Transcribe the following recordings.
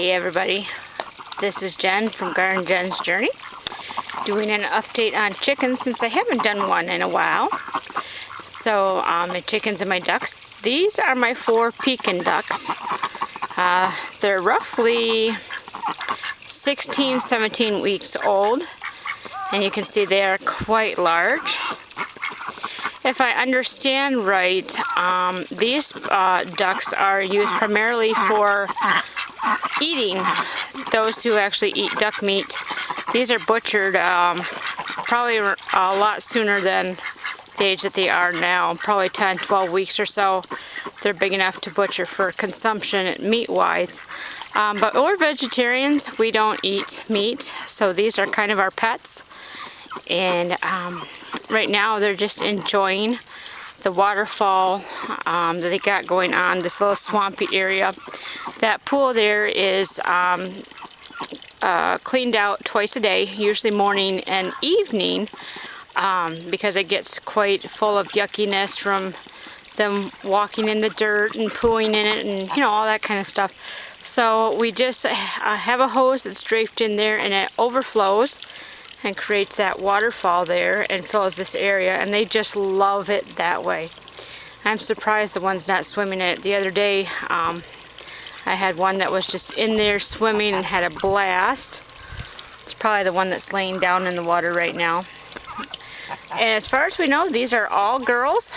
Hey everybody, this is Jen from Garden Jen's Journey, doing an update on chickens since I haven't done one in a while. So my chickens and my ducks, these are my 4 Pekin ducks. They're roughly 16-17 weeks old, and you can see they are quite large. If I understand right, these ducks are used primarily for eating. Those who actually eat duck meat, these are butchered probably a lot sooner than the age that they are now, probably 10-12 weeks or so. They're big enough to butcher for consumption meat-wise. But we're vegetarians, we don't eat meat, so these are kind of our pets. And right now they're just enjoying the waterfall that they got going on, this little swampy area. That pool there is cleaned out twice a day, usually morning and evening, because it gets quite full of yuckiness from them walking in the dirt and pooing in it and all that kind of stuff. So we just have a hose that's draped in there, and it overflows and creates that waterfall there and fills this area, and they just love it that way. I'm surprised the one's not swimming in it. The other day I had one that was just in there swimming and had a blast. It's probably the one that's laying down in the water right now. And as far as we know, these are all girls.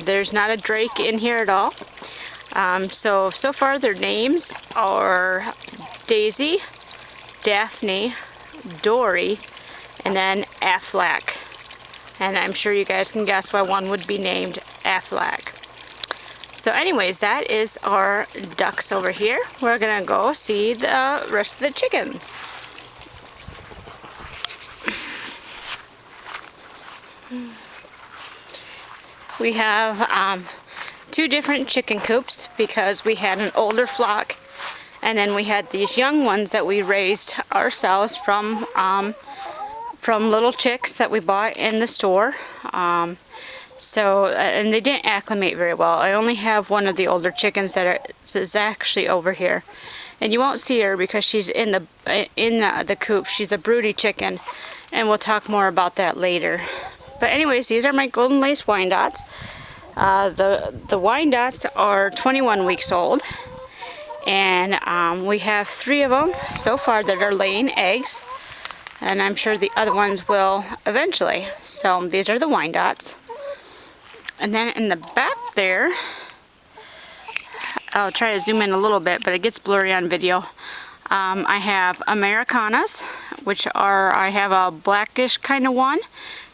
There's not a drake in here at all. So far their names are Daisy, Daphne, Dory, and then Aflac. And I'm sure you guys can guess why one would be named Aflac. So anyways, that is our ducks over here. We're gonna go see the rest of the chickens. We have 2 different chicken coops because we had an older flock, and then we had these young ones that we raised ourselves from little chicks that we bought in the store. And they didn't acclimate very well. I only have one of the older chickens that is actually over here, and you won't see her because she's in the coop. She's a broody chicken, and we'll talk more about that later. But anyways, these are my golden lace Wyandottes. The Wyandottes are 21 weeks old, and we have 3 of them so far that are laying eggs, and I'm sure the other ones will eventually. So these are the Wyandottes. And then in the back there, I'll try to zoom in a little bit, but it gets blurry on video. I have Americanas, which are, I have a blackish kind of one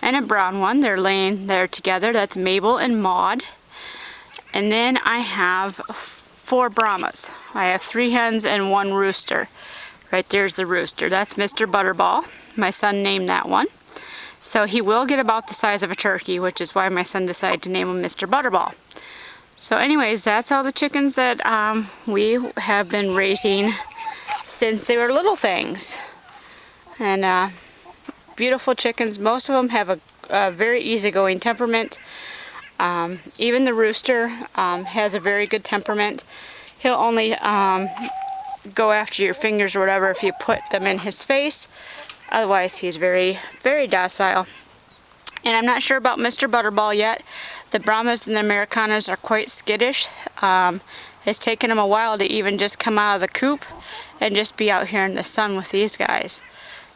and a brown one. They're laying there together. That's Mabel and Maud. And then I have 4 Brahmas. I have 3 hens and 1 rooster. Right there's the rooster. That's Mr. Butterball. My son named that one. So he will get about the size of a turkey, which is why my son decided to name him Mr. Butterball. So anyways, that's all the chickens that we have been raising since they were little things. And beautiful chickens. Most of them have a very easygoing temperament. Even the rooster has a very good temperament. He'll only go after your fingers or whatever if you put them in his face. Otherwise, he's very, very docile. And I'm not sure about Mr. Butterball yet. The Brahmas and the Americanas are quite skittish. It's taken them a while to even just come out of the coop and just be out here in the sun with these guys.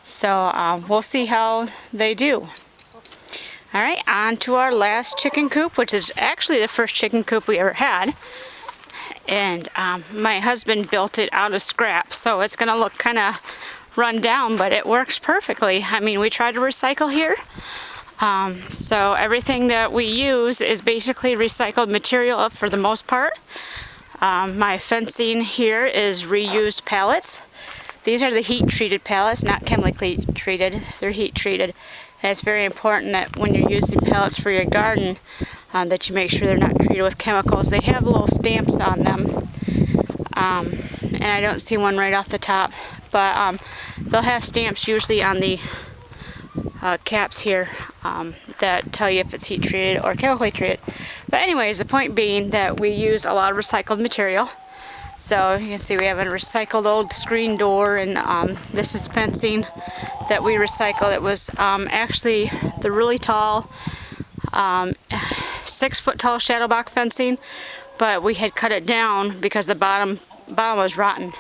So we'll see how they do. Alright, on to our last chicken coop, which is actually the first chicken coop we ever had. And my husband built it out of scrap, so it's going to look kind of run down, but it works perfectly. I mean, we try to recycle here. So everything that we use is basically recycled material for the most part. My fencing here is reused pallets. These are the heat-treated pallets, not chemically treated. They're heat-treated. And it's very important that when you're using pallets for your garden, that you make sure they're not treated with chemicals. They have little stamps on them. And I don't see one right off the top. But they'll have stamps usually on the caps here that tell you if it's heat treated or chemically treated. But anyways, the point being that we use a lot of recycled material. So you can see we have a recycled old screen door, and this is fencing that we recycled. It was actually the really tall 6-foot tall shadow box fencing, but we had cut it down because the bottom was rotten.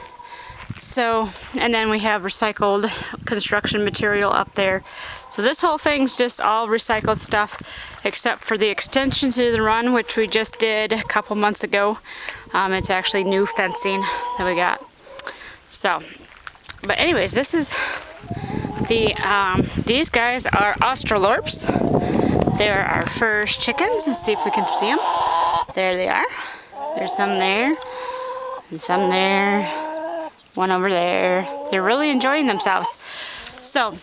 So, and then we have recycled construction material up there. So this whole thing's just all recycled stuff, except for the extension to the run, which we just did a couple months ago. It's actually new fencing that we got. So, but anyways, this is these guys are Australorps. They're our first chickens. Let's see if we can see them. There they are. There's some there, and some there, one over there. They're really enjoying themselves. So,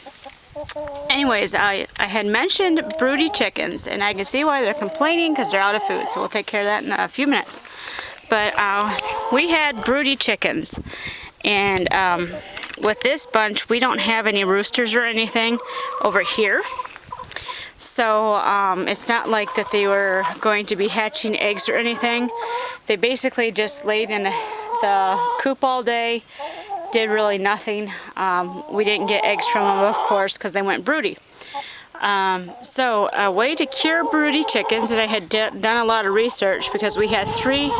anyways, I had mentioned broody chickens, and I can see why they're complaining because they're out of food. So we'll take care of that in a few minutes. But we had broody chickens, and with this bunch, we don't have any roosters or anything over here. So it's not like that they were going to be hatching eggs or anything. They basically just laid in the coop all day, did really nothing. We didn't get eggs from them, of course, because they went broody. So a way to cure broody chickens, and I had done a lot of research because we had three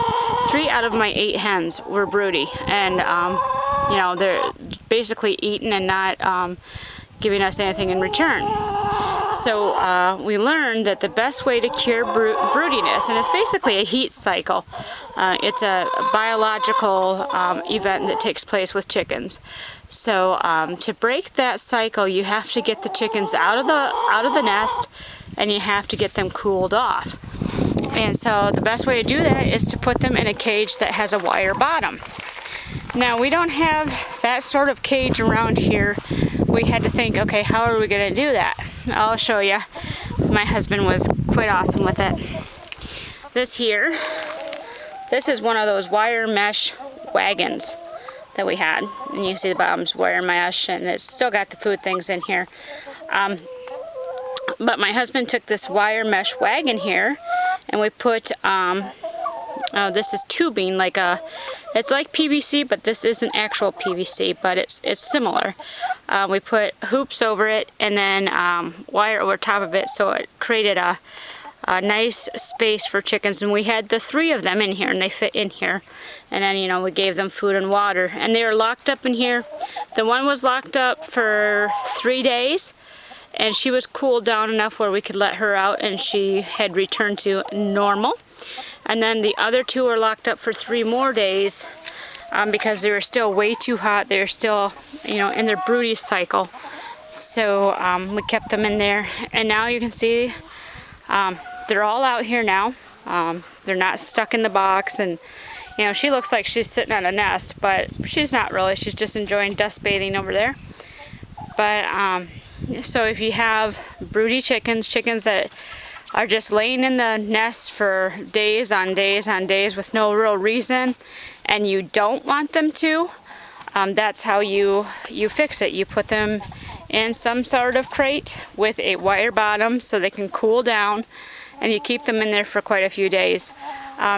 out of my 8 hens were broody, and you know, they're basically eating and not giving us anything in return. So we learned that the best way to cure broodiness, and it's basically a heat cycle. It's a biological event that takes place with chickens. So to break that cycle, you have to get the chickens out of the nest, and you have to get them cooled off. And so the best way to do that is to put them in a cage that has a wire bottom. Now, we don't have that sort of cage around here. We had to think, okay, how are we going to do that? I'll show you. My husband was quite awesome with it. This is one of those wire mesh wagons that we had. And you see the bottom's wire mesh, and it's still got the food things in here. But my husband took this wire mesh wagon here, and we put, this is tubing, it's like PVC, but this isn't actual PVC, but it's similar. We put hoops over it, and then wire over top of it, so it created a nice space for chickens. And we had the 3 of them in here, and they fit in here. And then, you know, we gave them food and water, and they were locked up in here. The one was locked up for 3 days, and she was cooled down enough where we could let her out, and she had returned to normal. And then the other 2 were locked up for 3 more days because they were still way too hot. They were still, you know, in their broody cycle. So we kept them in there, and now you can see they're all out here now. They're not stuck in the box, and you know, she looks like she's sitting on a nest, but she's not really. She's just enjoying dust bathing over there. But so if you have broody chickens that are just laying in the nest for days on days on days with no real reason, and you don't want them to, that's how you fix it. You put them in some sort of crate with a wire bottom so they can cool down, and you keep them in there for quite a few days.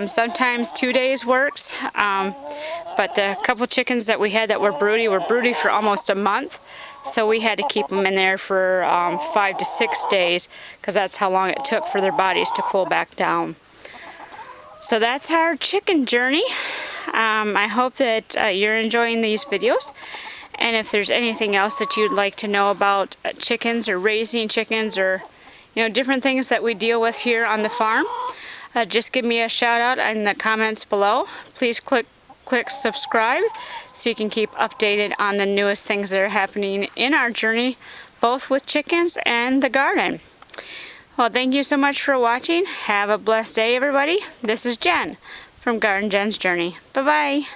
Sometimes 2 days works, but the couple chickens that we had that were broody for almost a month. So we had to keep them in there for 5 to 6 days, because that's how long it took for their bodies to cool back down. So that's our chicken journey. I hope that you're enjoying these videos. And if there's anything else that you'd like to know about chickens or raising chickens, or different things that we deal with here on the farm, just give me a shout out in the comments below. Please click subscribe so you can keep updated on the newest things that are happening in our journey, both with chickens and the garden. Well, thank you so much for watching. Have a blessed day, everybody. This is Jen from Garden Jen's Journey. Bye-bye.